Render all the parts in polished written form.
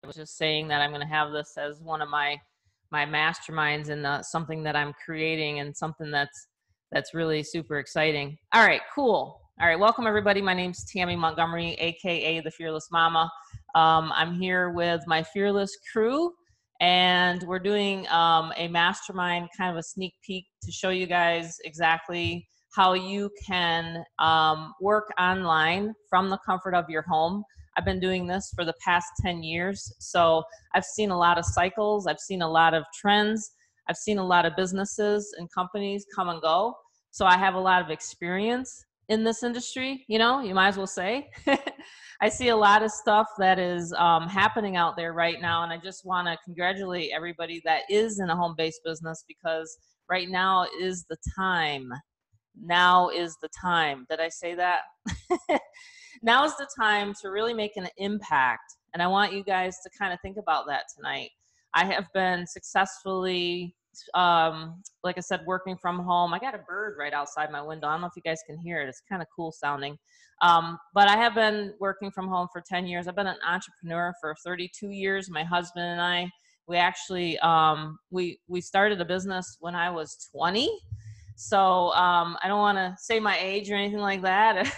was just saying that I'm going to have this as one of my masterminds and something that I'm creating and something that's really super exciting. All right, cool. All right, welcome everybody. My name's Tammy Montgomery, aka the Fearless Mama. I'm here with my Fearless crew, and we're doing a mastermind, kind of a sneak peek to show you guys exactly how you can work online from the comfort of your home. I've been doing this for the past 10 years, so I've seen a lot of cycles, I've seen a lot of trends, I've seen a lot of businesses and companies come and go, so I have a lot of experience in this industry, you know, you might as well say. I see a lot of stuff that is happening out there right now, and I just want to congratulate everybody that is in a home-based business, because right now is the time. Now is the time. Did I say that? Now is the time to really make an impact. And I want you guys to kind of think about that tonight. I have been successfully, like I said, working from home. I got a bird right outside my window. I don't know if you guys can hear it. It's kind of cool sounding. But I have been working from home for 10 years. I've been an entrepreneur for 32 years. My husband and I, we actually, we started a business when I was 20. So I don't want to say my age or anything like that.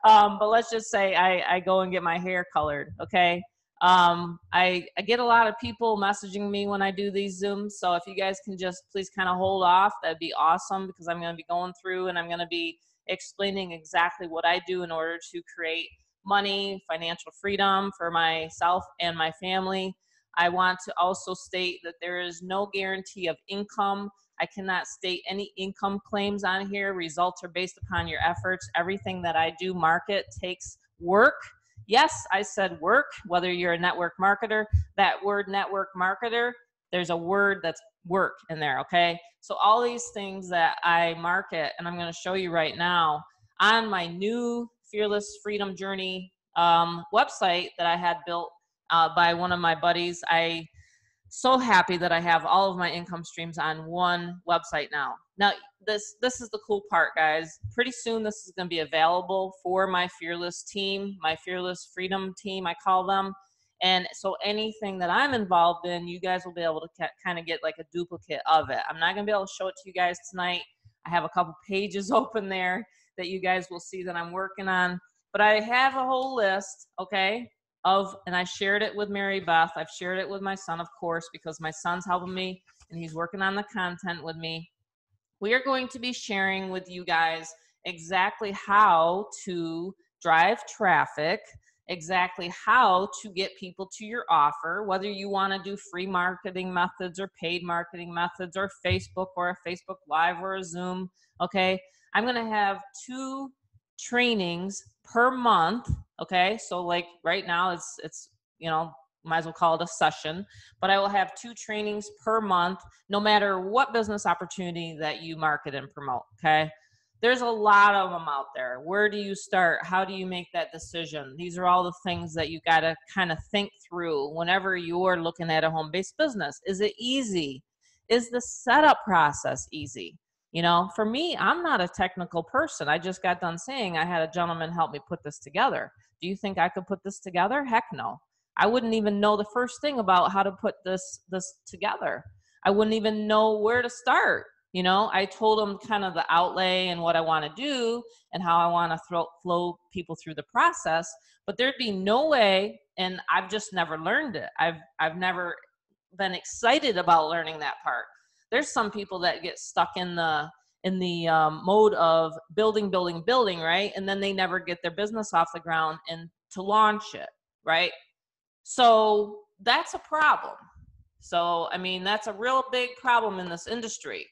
But let's just say I go and get my hair colored, okay? I get a lot of people messaging me when I do these Zooms. So if you guys can just please kind of hold off, that'd be awesome, because I'm going to be going through and I'm going to be explaining exactly what I do in order to create money, financial freedom for myself and my family. I want to also state that there is no guarantee of income. I cannot state any income claims on here. Results are based upon your efforts. Everything that I do market takes work. Yes, I said work, whether you're a network marketer. That word network marketer, there's a word that's work in there, okay? So all these things that I market, and I'm going to show you right now on my new Fearless Freedom Journey website that I had built by one of my buddies. I so happy that I have all of my income streams on one website now. Now, this is the cool part, guys. Pretty soon this is going to be available for my Fearless team, my Fearless Freedom team, I call them. And so anything that I'm involved in, you guys will be able to kind of get like a duplicate of it. I'm not going to be able to show it to you guys tonight. I have a couple pages open there that you guys will see that I'm working on. But I have a whole list, okay, and I shared it with Mary Beth. I've shared it with my son, of course, because my son's helping me and he's working on the content with me. We are going to be sharing with you guys exactly how to drive traffic, exactly how to get people to your offer, whether you want to do free marketing methods or paid marketing methods or Facebook or a Facebook Live or a Zoom, okay? I'm going to have 2 trainings per month, okay? So like right now it's you know, might as well call it a session, but I will have 2 trainings per month, no matter what business opportunity that you market and promote, okay? There's a lot of them out there. Where do you start? How do you make that decision? These are all the things that you got to kind of think through whenever you're looking at a home-based business. Is it easy? Is the setup process easy? You know, for me, I'm not a technical person. I just got done saying I had a gentleman help me put this together. Do you think I could put this together? Heck no. I wouldn't even know the first thing about how to put this together. I wouldn't even know where to start. You know, I told him kind of the outlay and what I want to do and how I want to flow people through the process, but there'd be no way, and I've just never learned it. I've never been excited about learning that part. There's some people that get stuck in the mode of building, right? And then they never get their business off the ground and to launch it, right? So that's a problem. So, I mean, that's a real big problem in this industry.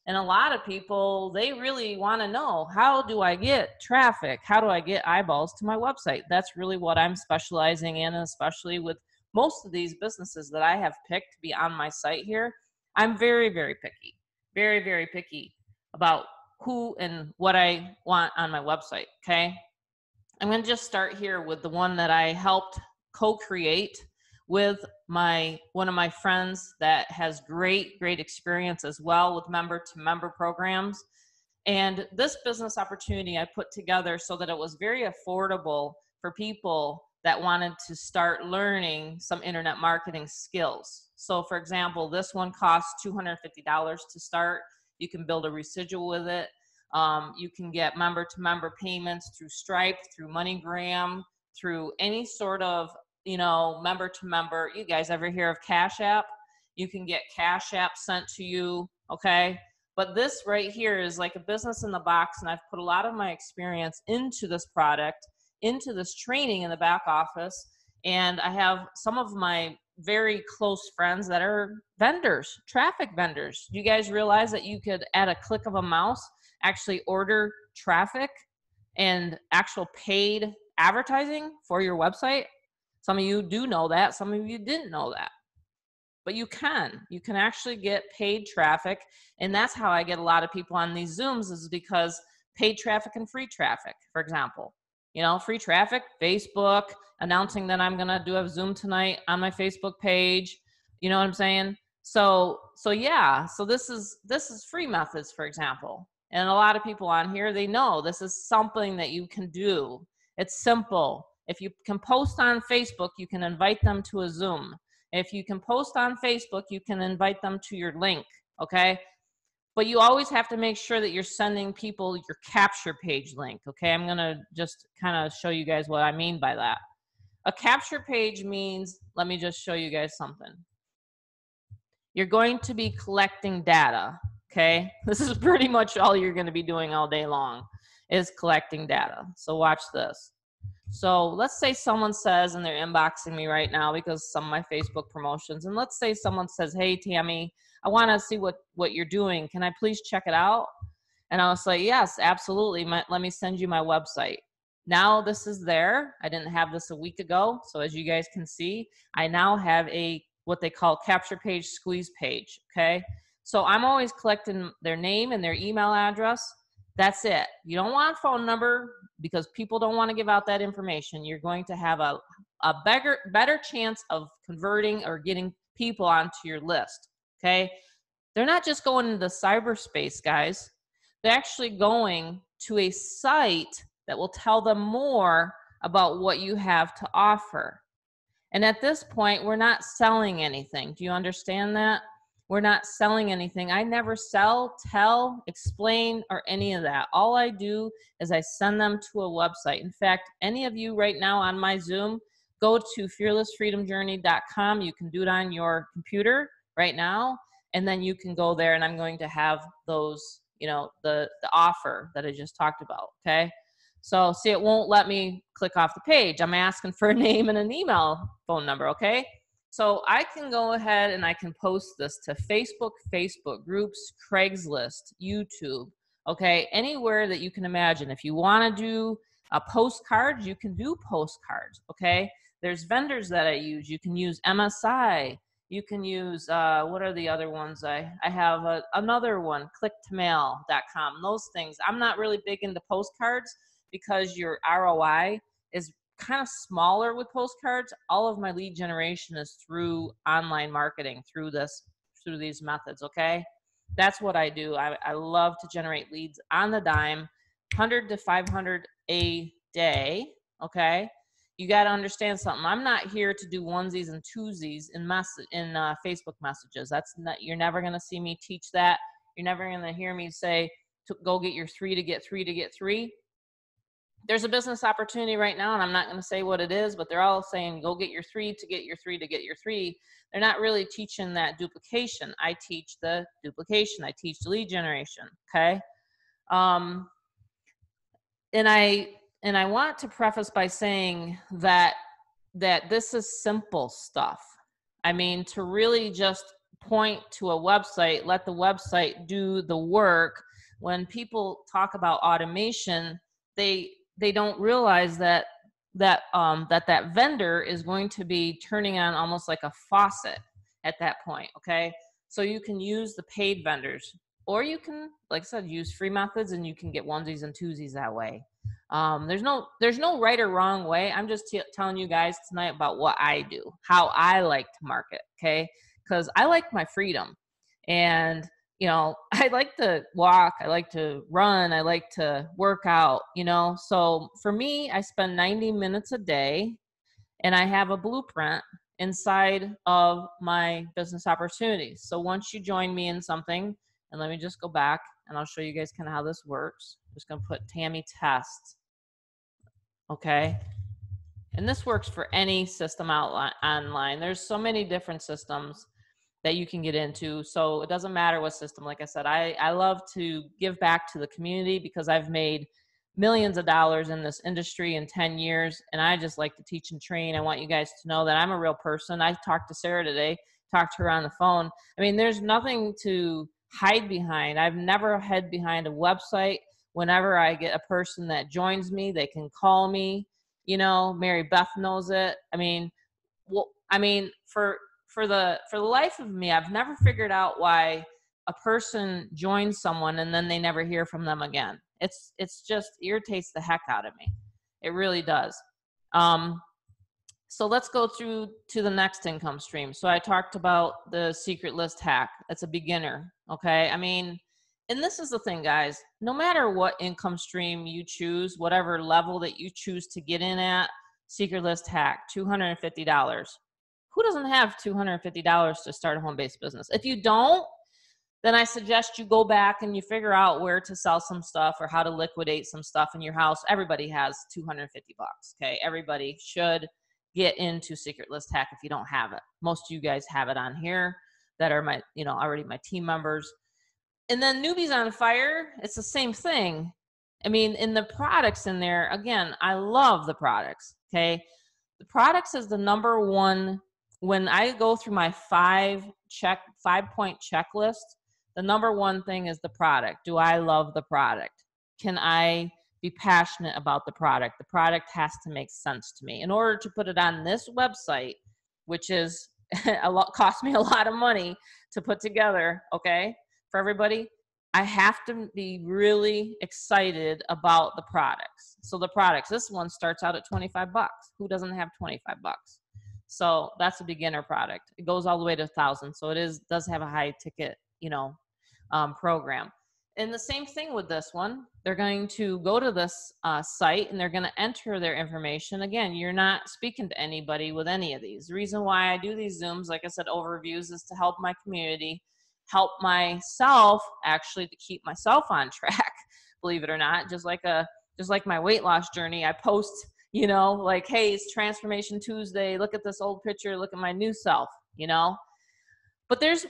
And a lot of people, they really want to know, how do I get traffic? How do I get eyeballs to my website? That's really what I'm specializing in, especially with most of these businesses that I have picked to be on my site here. I'm very, very picky, very, very picky about who and what I want on my website, okay? I'm going to just start here with the one that I helped co-create with one of my friends that has great experience as well with member-to-member programs. And this business opportunity I put together so that it was very affordable for people that wanted to start learning some internet marketing skills. So for example, this one costs $250 to start. You can build a residual with it. You can get member-to-member payments through Stripe, through MoneyGram, through any sort of, you know, member-to-member. You guys ever hear of Cash App? You can get Cash App sent to you, okay? But this right here is like a business in the box, and I've put a lot of my experience into this product, into this training in the back office, and I have some of my very close friends that are vendors, traffic vendors. You guys realize that you could, at a click of a mouse, actually order traffic and actual paid advertising for your website? Some of you do know that, some of you didn't know that. But you can actually get paid traffic, and that's how I get a lot of people on these Zooms, is because paid traffic and free traffic, for example. You know, free traffic, Facebook, announcing that I'm gonna do a Zoom tonight on my Facebook page. You know what I'm saying? So yeah, so this is free methods, for example. And a lot of people on here, they know this is something that you can do. It's simple. If you can post on Facebook, you can invite them to a Zoom. If you can post on Facebook, you can invite them to your link, okay? But you always have to make sure that you're sending people your capture page link, okay? I'm gonna just kind of show you guys what I mean by that. A capture page means, let me just show you guys something. You're going to be collecting data, okay? This is pretty much all you're gonna be doing all day long, is collecting data. So watch this. So let's say someone says, and they're inboxing me right now because some of my Facebook promotions, and let's say someone says, hey, Tammy, I want to see what you're doing. Can I please check it out? And I was like, yes, absolutely. Let me send you my website. Now this is there. I didn't have this a week ago. So as you guys can see, I now have a what they call capture page squeeze page, okay? So I'm always collecting their name and their email address. That's it. You don't want phone number because people don't want to give out that information. You're going to have a better chance of converting or getting people onto your list, okay? They're not just going into cyberspace, guys. They're actually going to a site that will tell them more about what you have to offer. And at this point, we're not selling anything. Do you understand that? We're not selling anything. I never sell, tell, explain, or any of that. All I do is I send them to a website. In fact, any of you right now on my Zoom, go to fearlessfreedomjourney.com. You can do it on your computer right now, and then you can go there, and I'm going to have those, you know, the offer that I just talked about, okay? So see, it won't let me click off the page. I'm asking for a name and an email phone number, okay? So I can go ahead and I can post this to Facebook, Facebook groups, Craigslist, YouTube, okay? Anywhere that you can imagine. If you want to do postcards, you can do postcards, okay? There's vendors that I use. You can use MSI. You can use, what are the other ones? I have another one, clicktomail.com, those things. I'm not really big into postcards because your ROI is kind of smaller with postcards. All of my lead generation is through online marketing, through these methods, okay? That's what I do. I love to generate leads on the dime, 100 to 500 a day, okay? You got to understand something. I'm not here to do onesies and twosies in Facebook messages. That's not, you're never going to see me teach that. You're never going to hear me say, go get your 3 to get 3 to get 3. There's a business opportunity right now, and I'm not going to say what it is, but they're all saying, go get your 3 to get your 3 to get your 3. They're not really teaching that duplication. I teach the duplication. I teach the lead generation, okay? And I want to preface by saying that this is simple stuff. I mean, to really just point to a website, let the website do the work. When people talk about automation, they don't realize that vendor is going to be turning on almost like a faucet at that point, okay? So you can use the paid vendors, or you can, like I said, use free methods, and you can get onesies and twosies that way. There's no right or wrong way. I'm just telling you guys tonight about what I do, how I like to market, okay? Because I like my freedom, and you know, I like to walk, I like to run, I like to work out, you know. So for me, I spend 90 minutes a day and I have a blueprint inside of my business opportunities. So once you join me in something, and let me just go back and I'll show you guys kind of how this works. I'm just going to put Tammy Test. Okay. And this works for any system online. There's so many different systems that you can get into. So it doesn't matter what system. Like I said, I love to give back to the community because I've made millions of dollars in this industry in 10 years. And I just like to teach and train. I want you guys to know that I'm a real person. I talked to Sarah today, talked to her on the phone. I mean, there's nothing to hide behind. I've never hid behind a website. Whenever I get a person that joins me, they can call me. You know, Mary Beth knows it. I mean, for the life of me, I've never figured out why a person joins someone and then they never hear from them again. It's just irritates the heck out of me. It really does. So let's go through to the next income stream. So I talked about the secret list hack. That's a beginner. Okay. I mean, and this is the thing, guys, no matter what income stream you choose, whatever level that you choose to get in at, secret list hack, $250. Who doesn't have $250 to start a home-based business? If you don't, then I suggest you go back and you figure out where to sell some stuff or how to liquidate some stuff in your house. Everybody has $250, okay? Everybody should get into secret list hack if you don't have it. Most of you guys have it on here that are my, already my team members. And then Newbies on Fire, it's the same thing. I mean, in the products in there, again, I love the products, okay? The products is the number one. When I go through my 5-point checklist, the number one thing is the product. Do I love the product? Can I be passionate about the product? The product has to make sense to me. In order to put it on this website, which is cost me a lot of money to put together, okay, for everybody, I have to be really excited about the products. So the products, this one starts out at 25 bucks. Who doesn't have 25 bucks? So that's a beginner product. It goes all the way to 1,000. So it does have a high ticket, program. And the same thing with this one. They're going to go to this site and they're going to enter their information. Again, you're not speaking to anybody with any of these. The reason why I do these Zooms, like I said, overviews, is to help my community, help myself actually to keep myself on track, believe it or not. Just like my weight loss journey, I post, like, hey, it's Transformation Tuesday. Look at this old picture. Look at my new self, But there's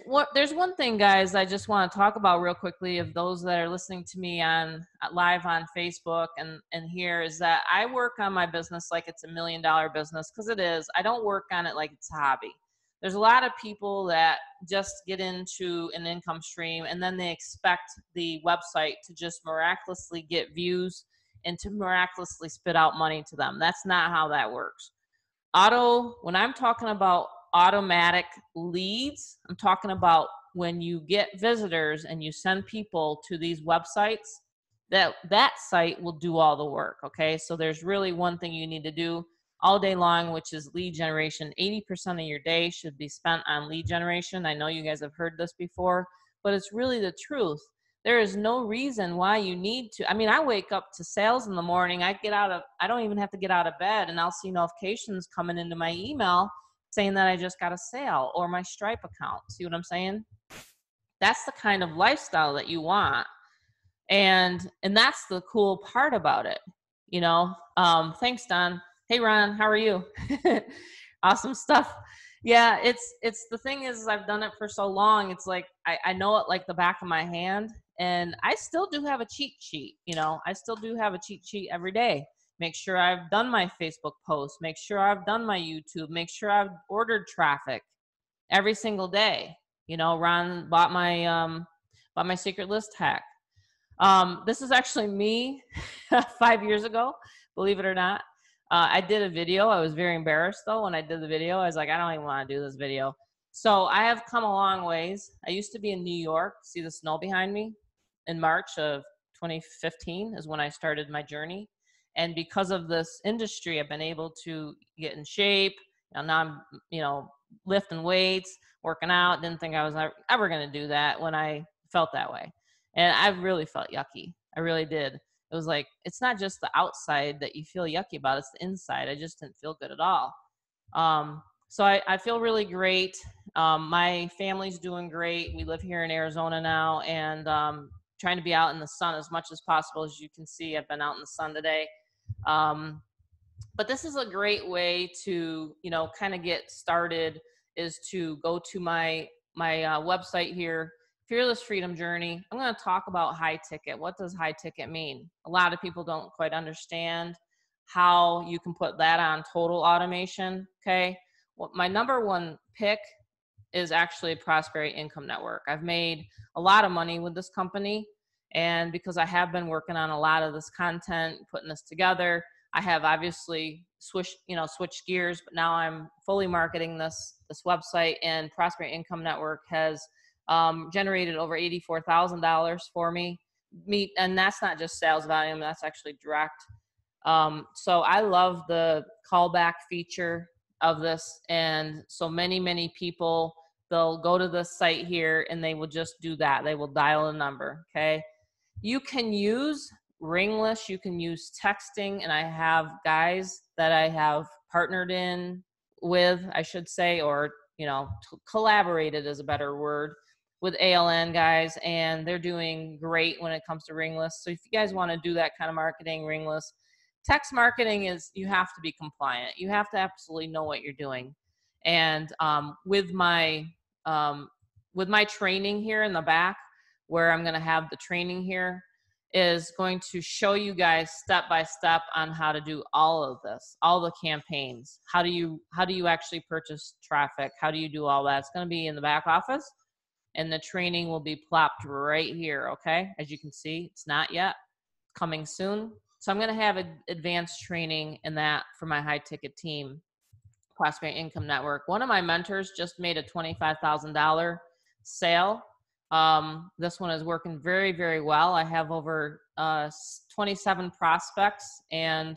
one thing, guys, I just want to talk about real quickly of those that are listening to me on live on Facebook and here, is that I work on my business like it's $1 million business, because it is. I don't work on it like it's a hobby. There's a lot of people that just get into an income stream and then they expect the website to just miraculously get views and to miraculously spit out money to them. That's not how that works. When I'm talking about automatic leads, I'm talking about when you get visitors and you send people to these websites, that site will do all the work, okay? So there's really one thing you need to do all day long, which is lead generation. 80% of your day should be spent on lead generation. I know you guys have heard this before, but it's really the truth. There is no reason why you need to. I mean, I wake up to sales in the morning. I don't even have to get out of bed, and I'll see notifications coming into my email saying that I just got a sale, or my Stripe account. See what I'm saying? That's the kind of lifestyle that you want. And that's the cool part about it. Thanks, Don. Hey, Ron, how are you? Awesome stuff. Yeah, it's the thing is I've done it for so long. It's like I know it like the back of my hand, and I still do have a cheat sheet. I still do have a cheat sheet every day. Make sure I've done my Facebook posts. Make sure I've done my YouTube. Make sure I've ordered traffic every single day. Ron bought my secret list hack. This is actually me 5 years ago, believe it or not. I did a video. I was very embarrassed though when I did the video. I was like, I don't even want to do this video. So I have come a long ways. I used to be in New York. See the snow behind me? In March of 2015 is when I started my journey. And because of this industry, I've been able to get in shape. Now I'm, lifting weights, working out. Didn't think I was ever going to do that when I felt that way. And I really felt yucky. I really did. It was like, it's not just the outside that you feel yucky about, it's the inside. I just didn't feel good at all. So I feel really great. My family's doing great. We live here in Arizona now, and trying to be out in the sun as much as possible. As you can see, I've been out in the sun today. But this is a great way to, you know, kind of get started, is to go to my website here, Fearless Freedom Journey. I'm going to talk about high ticket. What does high ticket mean? A lot of people don't quite understand how you can put that on total automation. Okay. Well, my number one pick is actually Prosperity Income Network. I've made a lot of money with this company, and because I have been working on a lot of this content, putting this together, I have obviously switched gears, but now I'm fully marketing this website, and Prosperity Income Network has generated over $84,000 for me. And that's not just sales volume, that's actually direct. So I love the callback feature of this. And so many people, they'll go to this site here and they will just do that. They will dial a number. Okay. You can use Ringless, you can use texting, and I have guys that I have partnered in with, I should say, or, you know, collaborated is a better word, with ALN guys, and they're doing great when it comes to Ringless. So if you guys want to do that kind of marketing, Ringless. Text marketing is, you have to be compliant. You have to absolutely know what you're doing. And with my training here in the back, where I'm going to have the training here, is going to show you guys step by step on how to do all of this, all the campaigns. How do you actually purchase traffic? How do you do all that? It's going to be in the back office, and the training will be plopped right here. Okay. As you can see, it's not yet, coming soon. So I'm going to have advanced training in that for my high ticket team, Prosperity Income Network. One of my mentors just made a $25,000 sale. This one is working very well. I have over 27 prospects, and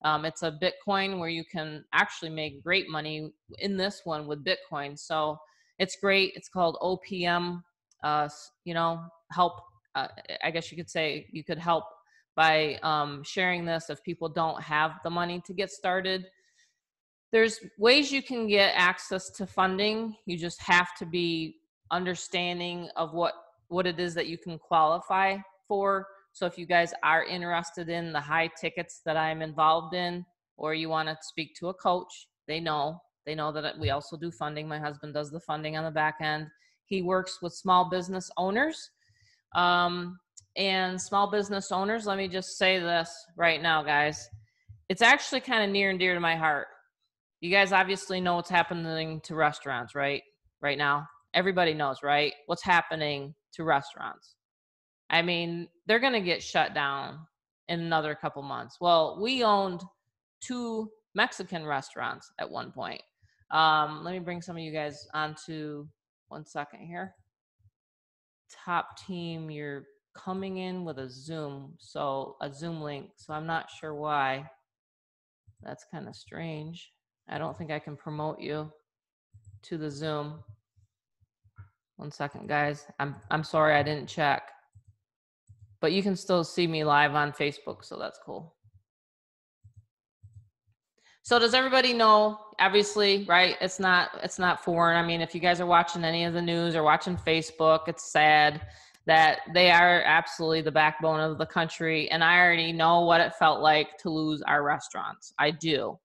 it's a Bitcoin where you can actually make great money in this one with Bitcoin. So it's great. It's called OPM, help. I guess you could say you could help by sharing this if people don't have the money to get started. There's ways you can get access to funding. You just have to be understanding of what it is that you can qualify for. So if you guys are interested in the high tickets that I'm involved in, or you want to speak to a coach, they know that we also do funding. My husband does the funding on the back end. He works with small business owners. And small business owners, let me just say this right now, guys. It's actually kind of near and dear to my heart. You guys obviously know what's happening to restaurants, right? Right now. Everybody knows, right? What's happening to restaurants. I mean, they're going to get shut down in another couple months. Well, we owned 2 Mexican restaurants at one point. Let me bring some of you guys onto 1 second here. Top team, you're coming in with a Zoom link. So I'm not sure why. That's kind of strange. I don't think I can promote you to the Zoom. 1 second, guys. I'm sorry, I didn't check. But you can still see me live on Facebook, so that's cool. So does everybody know, obviously, right? It's not foreign. I mean, if you guys are watching any of the news or watching Facebook, it's sad that they are absolutely the backbone of the country. And I already know what it felt like to lose our restaurants. I do.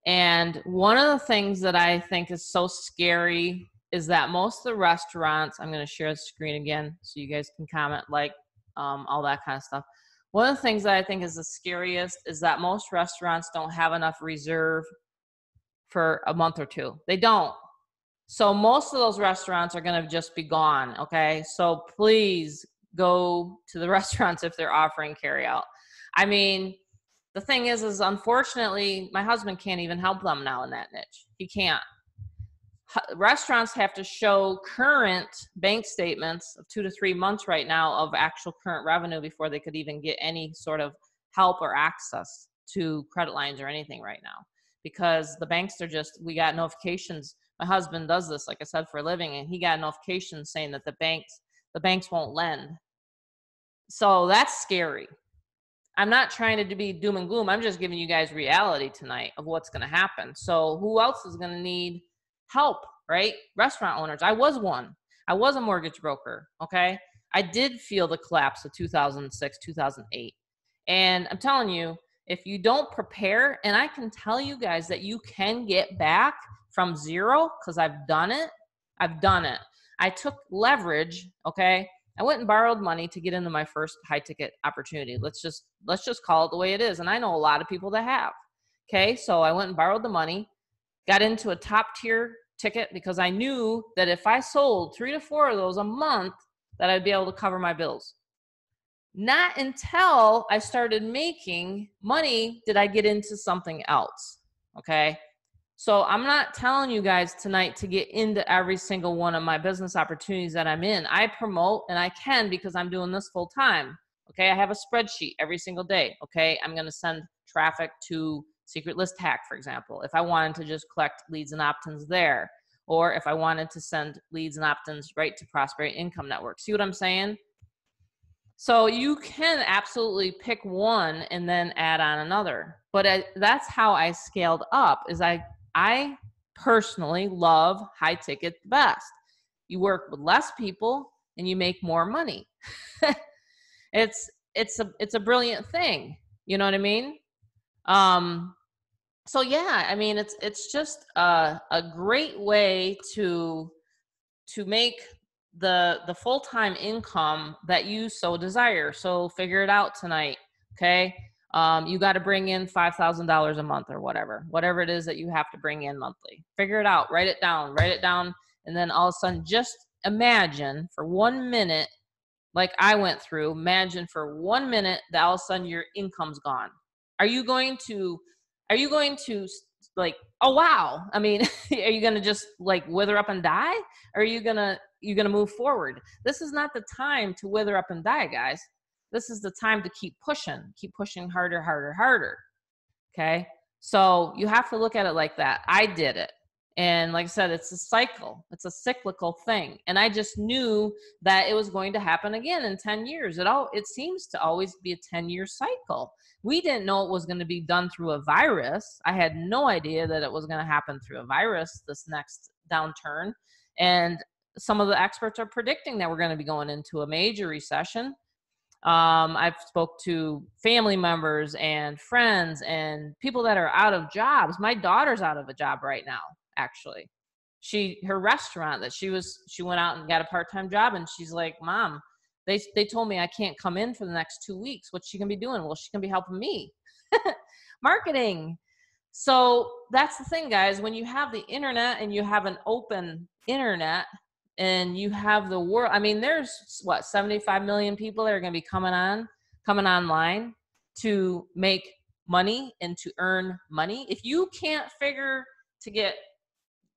And one of the things that I think is so scary is that most of the restaurants, I'm going to share the screen again so you guys can comment, like, all that kind of stuff. One of the things that I think is the scariest is that most restaurants don't have enough reserve for a month or 2. They don't. So most of those restaurants are going to just be gone, okay? So please go to the restaurants if they're offering carryout. I mean, the thing is unfortunately, my husband can't even help them now in that niche. He can't. Restaurants have to show current bank statements of 2 to 3 months right now of actual current revenue before they could even get any sort of help or access to credit lines or anything right now, because the banks are just, we got notifications. My husband does this, like I said, for a living, and he got notifications saying that the banks won't lend. So that's scary. I'm not trying to be doom and gloom. I'm just giving you guys reality tonight of what's going to happen. So who else is going to need help, right? Restaurant owners. I was one. I was a mortgage broker, okay? I did feel the collapse of 2006, 2008. And I'm telling you, if you don't prepare, and I can tell you guys that you can get back from zero, because I've done it. I've done it. I took leverage, okay? I went and borrowed money to get into my first high ticket opportunity. Let's just call it the way it is. And I know a lot of people that have. Okay, so I went and borrowed the money, got into a top tier ticket because I knew that if I sold 3 to 4 of those a month, that I'd be able to cover my bills. Not until I started making money did I get into something else. Okay. So I'm not telling you guys tonight to get into every single one of my business opportunities that I'm in. I promote, and I can because I'm doing this full time. Okay. I have a spreadsheet every single day. Okay. I'm going to send traffic to Secret List Hack, for example, if I wanted to just collect leads and opt-ins there, or if I wanted to send leads and opt-ins right to Prosperity Income Network. See what I'm saying? So you can absolutely pick one and then add on another. But that's how I scaled up, is I personally love high ticket the best. You work with less people and you make more money. It's a brilliant thing. You know what I mean? So yeah, I mean, it's just a great way to make the full-time income that you so desire. So figure it out tonight. Okay. You got to bring in $5,000 a month or whatever it is that you have to bring in monthly. Figure it out, write it down. And then all of a sudden, just imagine for 1 minute, like I went through, imagine for 1 minute that all of a sudden your income's gone. Are you going to like, oh wow, I mean, are you going to just like wither up and die? Or are you going to move forward? This is not the time to wither up and die, guys. This is the time to keep pushing harder. Okay. So you have to look at it like that. I did it. And like I said, it's a cycle. It's a cyclical thing. And I just knew that it was going to happen again in 10 years. It seems to always be a 10-year cycle. We didn't know it was going to be done through a virus. I had no idea that it was going to happen through a virus, this next downturn. And some of the experts are predicting that we're going to be going into a major recession. I've spoke to family members and friends and people that are out of jobs. My daughter's out of a job right now, actually. Her restaurant that she went out and got a part-time job, and she's like, Mom, they told me I can't come in for the next 2 weeks. What's she gonna be doing? Well, she's gonna be helping me. Marketing. So that's the thing, guys. When you have the internet and you have an open internet, and you have the world, I mean, there's 75 million people that are going to be coming online to make money and to earn money. If you can't figure to get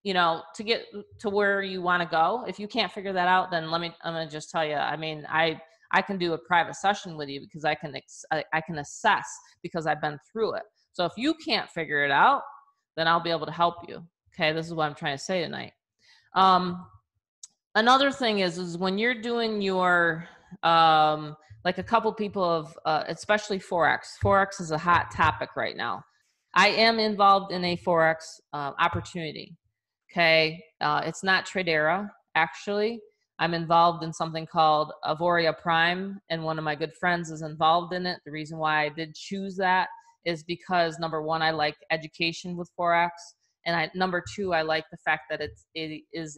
to where you want to go, if you can't figure that out, then I'm going to just tell you, I mean, I can do a private session with you because I can assess because I've been through it. So if you can't figure it out, then I'll be able to help you. Okay. This is what I'm trying to say tonight. Another thing is when you're doing your, like a couple people of, especially Forex. Forex is a hot topic right now. I am involved in a Forex opportunity. Okay. It's not Tradera, actually. I'm involved in something called Avoria Prime, and one of my good friends is involved in it. The reason why I did choose that is because, number one, I like education with Forex. And number two, I like the fact that it is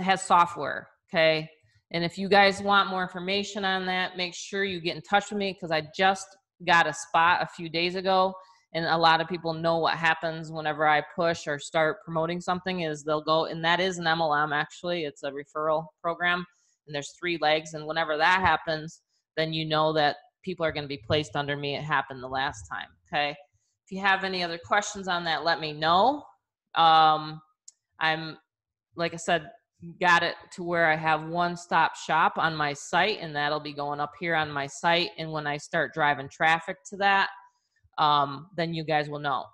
has software. Okay. And if you guys want more information on that, make sure you get in touch with me, because I just got a spot a few days ago, and a lot of people know what happens whenever I push or start promoting something is they'll go, and that is an MLM, actually. It's a referral program, and there's 3 legs. And whenever that happens, then you know that people are going to be placed under me. It happened the last time. Okay. If you have any other questions on that, let me know. I'm, like I said, got it to where I have one-stop shop on my site, and that'll be going up here on my site. And when I start driving traffic to that, then you guys will know.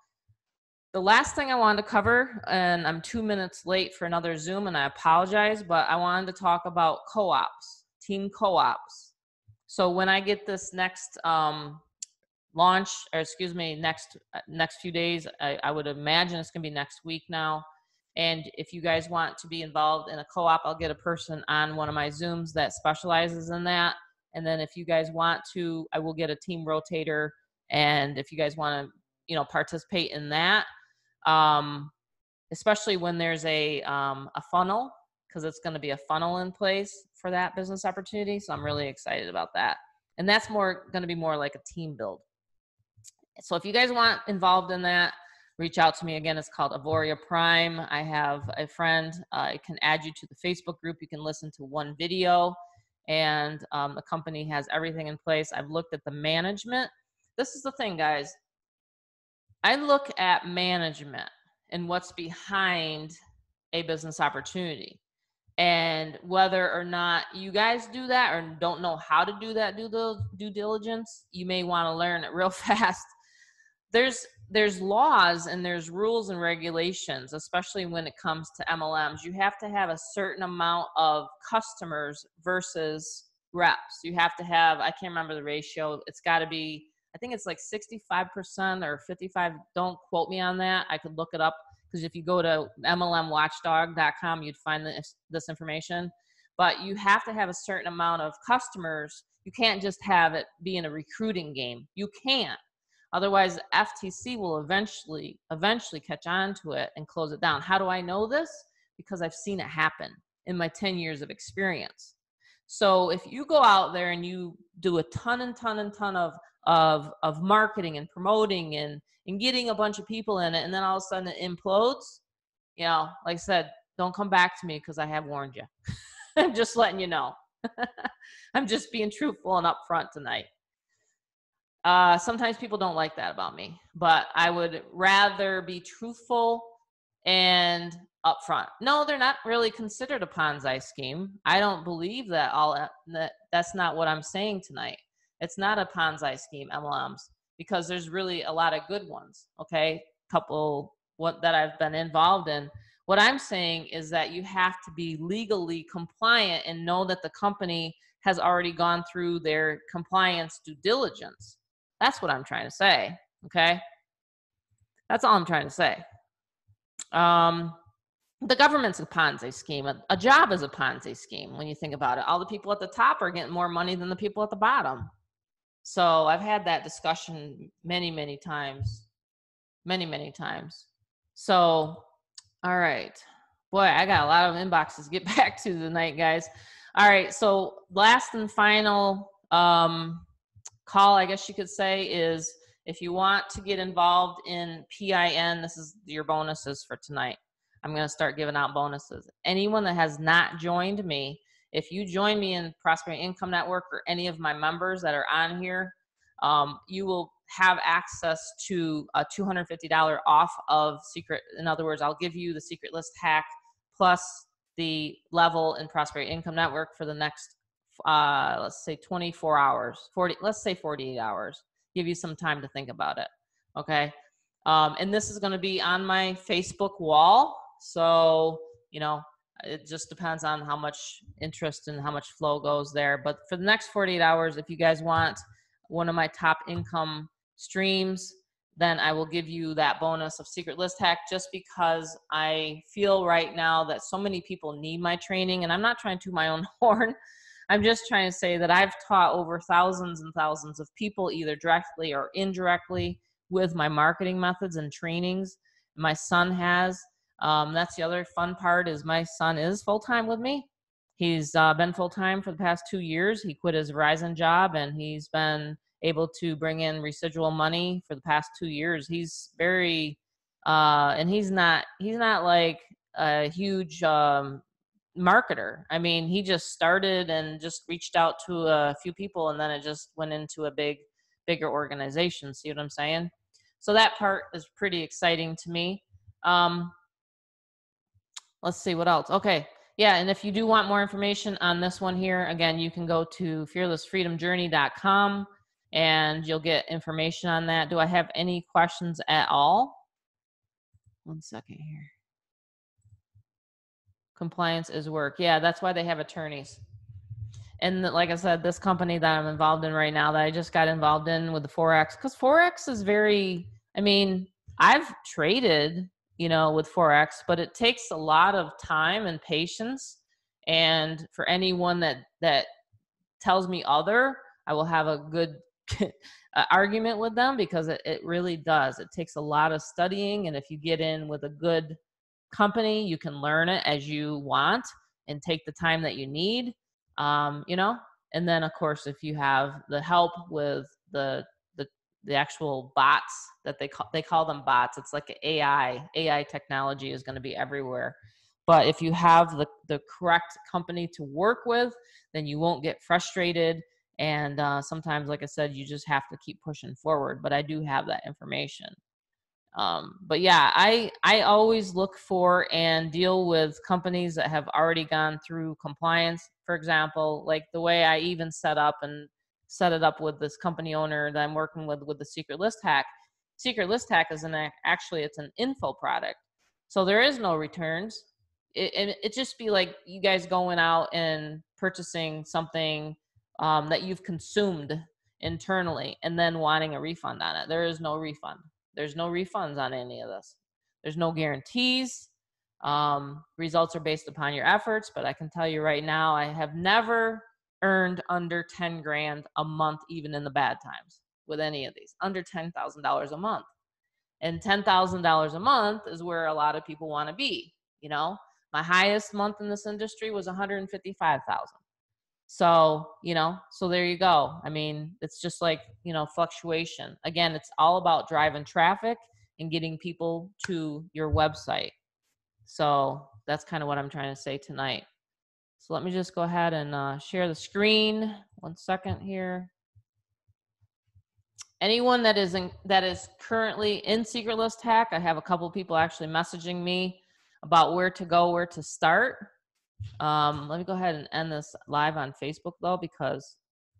The last thing I wanted to cover, and I'm 2 minutes late for another Zoom, and I apologize, but I wanted to talk about co-ops, team co-ops. So when I get this next launch, or excuse me, next few days, I would imagine it's going to be next week now. And if you guys want to be involved in a co-op, I'll get a person on one of my Zooms that specializes in that. And then if you guys want to, I will get a team rotator. And if you guys want to, you know, participate in that, especially when there's a funnel, because it's going to be a funnel in place for that business opportunity. So I'm really excited about that. And that's going to be more like a team build. So if you guys want involved in that, reach out to me. Again, it's called Avoria Prime. I have a friend. I can add you to the Facebook group. You can listen to one video, and the company has everything in place. I've looked at the management. This is the thing, guys. I look at management and what's behind a business opportunity. And whether or not you guys do that or don't know how to do that due diligence, you may want to learn it real fast. There's laws and there's rules and regulations, especially when it comes to MLMs. You have to have a certain amount of customers versus reps. You have to have, I can't remember the ratio. It's got to be, I think it's like 65% or 55. Don't quote me on that. I could look it up, because if you go to MLMwatchdog.com, you'd find this information. But you have to have a certain amount of customers. You can't just have it be in a recruiting game. You can't. Otherwise, FTC will eventually catch on to it and close it down. How do I know this? Because I've seen it happen in my 10 years of experience. So if you go out there and you do a ton of marketing and promoting and getting a bunch of people in it, and then all of a sudden it implodes, you know, like I said, don't come back to me, because I have warned you. I'm just letting you know. I'm just being truthful and upfront tonight. Sometimes people don't like that about me, but I would rather be truthful and upfront. No, they're not really considered a Ponzi scheme. I don't believe that that's not what I'm saying tonight. It's not a Ponzi scheme, MLMs, because there's really a lot of good ones. Okay, couple what that I've been involved in. What I'm saying is that you have to be legally compliant and know that the company has already gone through their compliance due diligence. That's what I'm trying to say, okay? That's all I'm trying to say. The government's a Ponzi scheme. A job is a Ponzi scheme when you think about it. All the people at the top are getting more money than the people at the bottom. So I've had that discussion many times. Many times. So, all right. Boy, I got a lot of inboxes to get back to tonight, guys. All right, so last and final call, I guess you could say, is if you want to get involved in PIN, this is your bonuses for tonight. I'm going to start giving out bonuses. Anyone that has not joined me, if you join me in Prosperity Income Network or any of my members that are on here, you will have access to a $250 off of secret. In other words, I'll give you the secret list hack plus the level in Prosperity Income Network for the next let's say 24 hours, let's say 48 hours, give you some time to think about it. Okay. And this is going to be on my Facebook wall. So, you know, it just depends on how much interest and how much flow goes there. But for the next 48 hours, if you guys want one of my top income streams, then I will give you that bonus of secret list hack, just because I feel right now that so many people need my training, and I'm not trying to toot my own horn. I'm just trying to say that I've taught over thousands and thousands of people, either directly or indirectly, with my marketing methods and trainings. My son has. That's the other fun part, is my son is full-time with me. He's been full-time for the past 2 years. He quit his Verizon job, and he's been able to bring in residual money for the past 2 years. He's very, and he's not like a huge marketer. I mean, he just started and just reached out to a few people, and then it just went into a bigger organization. See what I'm saying? So that part is pretty exciting to me. Let's see what else. Okay. Yeah. And if you do want more information on this one here, again, you can go to fearlessfreedomjourney.com and you'll get information on that. Do I have any questions at all? One second here. Compliance is work. Yeah, that's why they have attorneys. And like I said, this company that I'm involved in right now, that I just got involved in with the Forex, because Forex is very, I mean, I've traded, with Forex, but it takes a lot of time and patience. And for anyone that tells me other, I will have a good argument with them, because it really does. It takes a lot of studying. And if you get in with a good company, you can learn it as you want and take the time that you need. And then of course, if you have the help with the actual bots, that they call them bots, it's like AI technology is going to be everywhere. But if you have the correct company to work with, then you won't get frustrated. And sometimes, like I said, you just have to keep pushing forward. But I do have that information. But yeah, I always look for and deal with companies that have already gone through compliance. For example, like the way I even set it up with this company owner that I'm working with the Secret List Hack. Secret List Hack is actually it's an info product, so there is no returns. It just be like you guys going out and purchasing something that you've consumed internally and then wanting a refund on it. There is no refund. There's no refunds on any of this. There's no guarantees. Results are based upon your efforts, but I can tell you right now, I have never earned under 10 grand a month, even in the bad times with any of these, under $10,000 a month. And $10,000 a month is where a lot of people want to be. My highest month in this industry was 155,000. So, so there you go. I mean, it's just like, fluctuation. Again, it's all about driving traffic and getting people to your website. So that's kind of what I'm trying to say tonight. So let me just go ahead and share the screen. 1 second here. Anyone that is currently in Secret List Hack, I have a couple people actually messaging me about where to go, where to start. Let me go ahead and end this live on Facebook though, because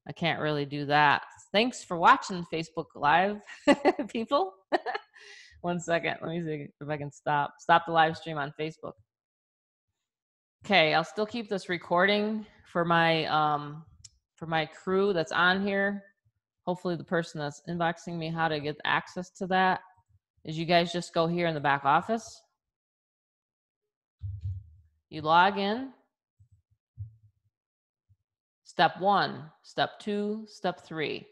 I can't really do that. Thanks for watching Facebook Live, people. 1 second. Let me see if I can stop the live stream on Facebook. Okay, I'll still keep this recording for my crew that's on here. Hopefully the person that's inboxing me how to get access to that is you guys just go here in the back office. You log in. Step 1, step 2, step 3.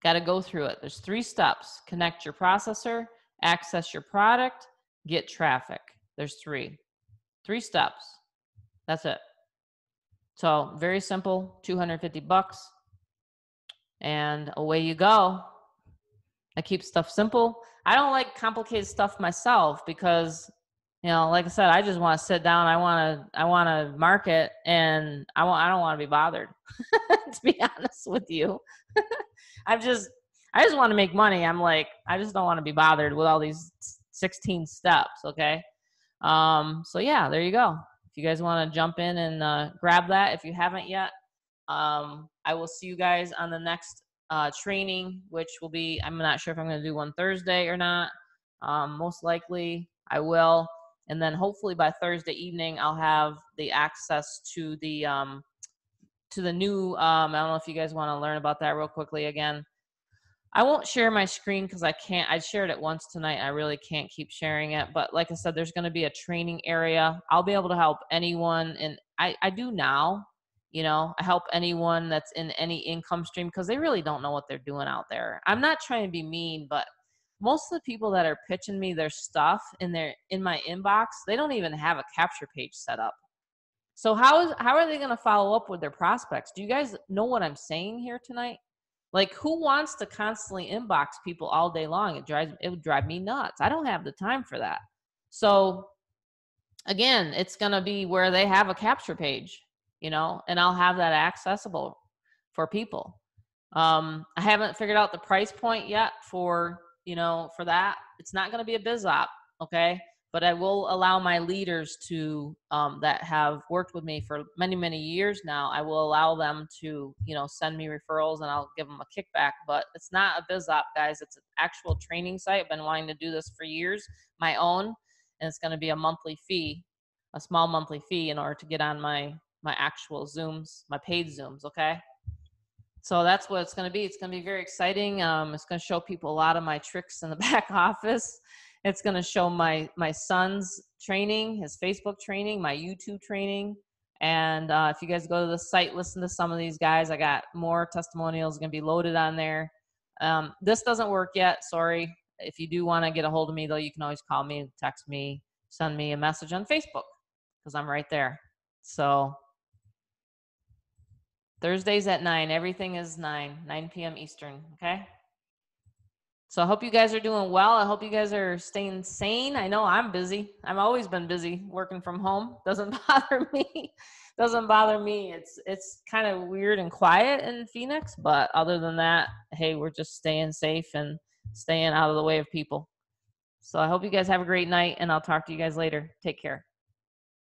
Got to go through it. There's 3 steps. Connect your processor, access your product, get traffic. There's 3 steps. That's it. So very simple, 250 bucks. And away you go. I keep stuff simple. I don't like complicated stuff myself because, like I said, I just want to sit down. I want to market, and I don't want to be bothered. To be honest with you, I just want to make money. I'm like, I just don't want to be bothered with all these 16 steps. Okay. So yeah, there you go. If you guys want to jump in and grab that, if you haven't yet, I will see you guys on the next training, which will be, I'm not sure if I'm going to do one Thursday or not. Most likely I will. And then hopefully by Thursday evening, I'll have the access to the new, I don't know if you guys want to learn about that real quickly again. I won't share my screen because I can't. I shared it once tonight. I really can't keep sharing it. But like I said, there's going to be a training area. I'll be able to help anyone. And I do now. I help anyone that's in any income stream because they really don't know what they're doing out there. I'm not trying to be mean, but most of the people that are pitching me their stuff in my inbox, they don't even have a capture page set up. So how are they going to follow up with their prospects? Do you guys know what I'm saying here tonight? Like, who wants to constantly inbox people all day long? It would drive me nuts. I don't have the time for that. So again, it's going to be where they have a capture page, and I'll have that accessible for people. I haven't figured out the price point yet for that. It's not going to be a biz op. Okay. But I will allow my leaders to, that have worked with me for many, many years now, I will allow them to, send me referrals and I'll give them a kickback. But it's not a biz op, guys. It's an actual training site. I've been wanting to do this for years, my own, and it's going to be a monthly fee, a small monthly fee in order to get on my my actual Zooms, my paid Zooms, okay? So that's what it's going to be. It's going to be very exciting. It's going to show people a lot of my tricks in the back office. It's going to show my son's training, his Facebook training, my YouTube training. And if you guys go to the site, listen to some of these guys. I got more testimonials going to be loaded on there. This doesn't work yet. Sorry. If you do want to get a hold of me, though, you can always call me, text me, send me a message on Facebook because I'm right there. So Thursdays at 9. Everything is 9 p.m. Eastern. Okay. So I hope you guys are doing well. I hope you guys are staying sane. I know I'm busy. I've always been busy working from home. Doesn't bother me. Doesn't bother me. It's kind of weird and quiet in Phoenix, but other than that, hey, we're just staying safe and staying out of the way of people. So I hope you guys have a great night, and I'll talk to you guys later. Take care.